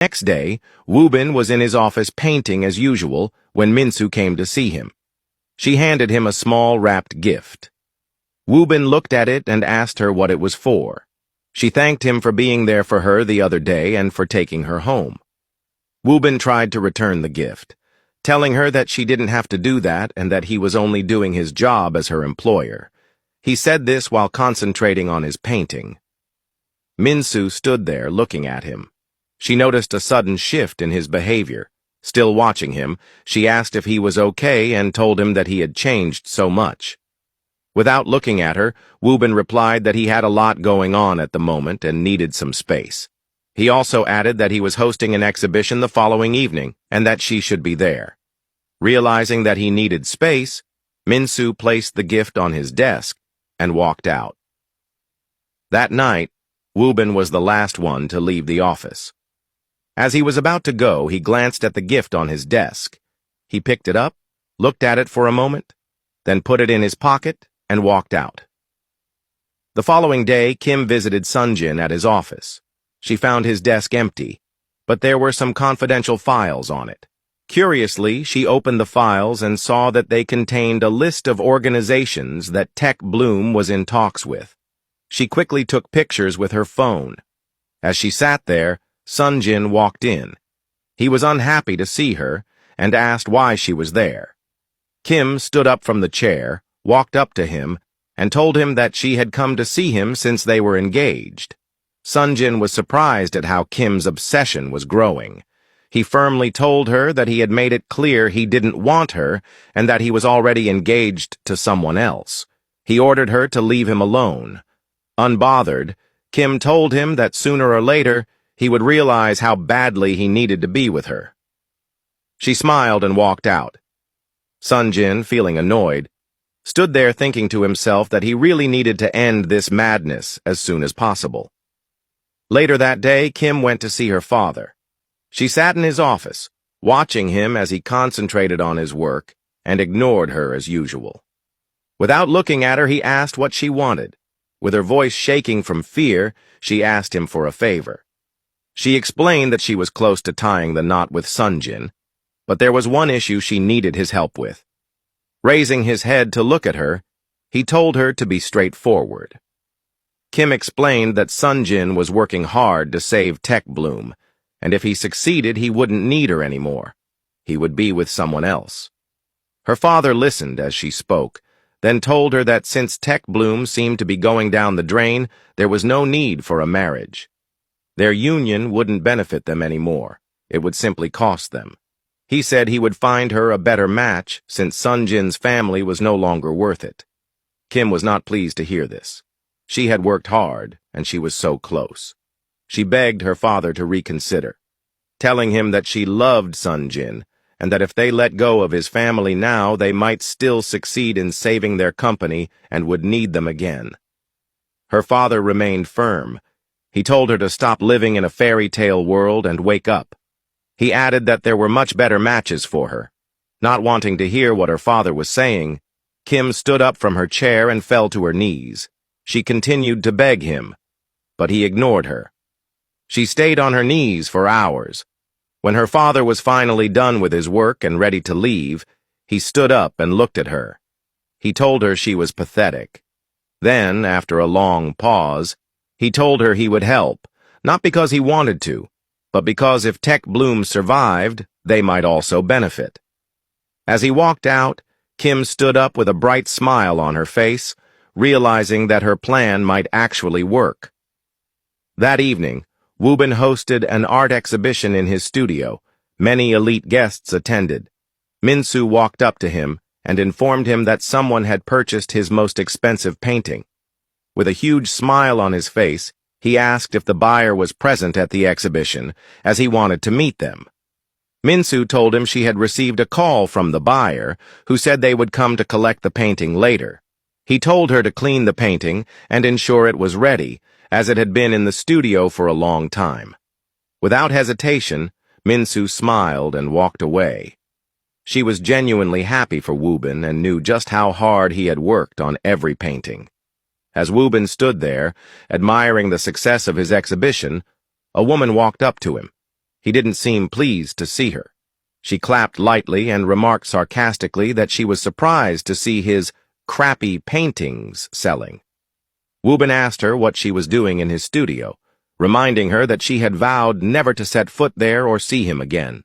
Next day, Woobin was in his office painting as usual when Minsu came to see him. She handed him a small wrapped gift. Woobin looked at it and asked her what it was for. She thanked him for being there for her the other day and for taking her home. Woobin tried to return the gift, telling her that she didn't have to do that and that he was only doing his job as her employer. He said this while concentrating on his painting. Minsu stood there looking at him. She noticed a sudden shift in his behavior. Still watching him, she asked if he was okay and told him that he had changed so much. Without looking at her, Woobin replied that he had a lot going on at the moment and needed some space. He also added that he was hosting an exhibition the following evening and that she should be there. Realizing that he needed space, Minsu placed the gift on his desk and walked out. That night, Woobin was the last one to leave the office. As he was about to go, he glanced at the gift on his desk. He picked it up, looked at it for a moment, then put it in his pocket and walked out. The following day, Kim visited Sunjin at his office. She found his desk empty, but there were some confidential files on it. Curiously, she opened the files and saw that they contained a list of organizations that Tech Bloom was in talks with. She quickly took pictures with her phone. As she sat there, Sunjin walked in. He was unhappy to see her and asked why she was there. Kim stood up from the chair, walked up to him, and told him that she had come to see him since they were engaged. Sunjin was surprised at how Kim's obsession was growing. He firmly told her that he had made it clear he didn't want her and that he was already engaged to someone else. He ordered her to leave him alone. Unbothered, Kim told him that sooner or later he would realize how badly he needed to be with her. She smiled and walked out. Sunjin, feeling annoyed, stood there thinking to himself that he really needed to end this madness as soon as possible. Later that day, Kim went to see her father. She sat in his office, watching him as he concentrated on his work and ignored her as usual. Without looking at her, he asked what she wanted. With her voice shaking from fear, she asked him for a favor. She explained that she was close to tying the knot with Sunjin, but there was one issue she needed his help with. Raising his head to look at her, he told her to be straightforward. Kim explained that Sunjin was working hard to save Tech Bloom, and if he succeeded, he wouldn't need her anymore. He would be with someone else. Her father listened as she spoke, then told her that since Tech Bloom seemed to be going down the drain, there was no need for a marriage. Their union wouldn't benefit them anymore. It would simply cost them. He said he would find her a better match since Sunjin's family was no longer worth it. Kim was not pleased to hear this. She had worked hard, and she was so close. She begged her father to reconsider, telling him that she loved Sunjin, and that if they let go of his family now, they might still succeed in saving their company and would need them again. Her father remained firm. He told her to stop living in a fairy tale world and wake up. He added that there were much better matches for her. Not wanting to hear what her father was saying, Kim stood up from her chair and fell to her knees. She continued to beg him, but he ignored her. She stayed on her knees for hours. When her father was finally done with his work and ready to leave, he stood up and looked at her. He told her she was pathetic. Then, after a long pause, he told her he would help, not because he wanted to, but because if Tech Bloom survived, they might also benefit. As he walked out, Kim stood up with a bright smile on her face, realizing that her plan might actually work. That evening, Woobin hosted an art exhibition in his studio. Many elite guests attended. Minsu walked up to him and informed him that someone had purchased his most expensive painting. With a huge smile on his face, he asked if the buyer was present at the exhibition, as he wanted to meet them. Minsu told him she had received a call from the buyer, who said they would come to collect the painting later. He told her to clean the painting and ensure it was ready, as it had been in the studio for a long time. Without hesitation, Minsu smiled and walked away. She was genuinely happy for Woobin and knew just how hard he had worked on every painting. As Woobin stood there, admiring the success of his exhibition, a woman walked up to him. He didn't seem pleased to see her. She clapped lightly and remarked sarcastically that she was surprised to see his crappy paintings selling. Wubin asked her what she was doing in his studio, reminding her that she had vowed never to set foot there or see him again.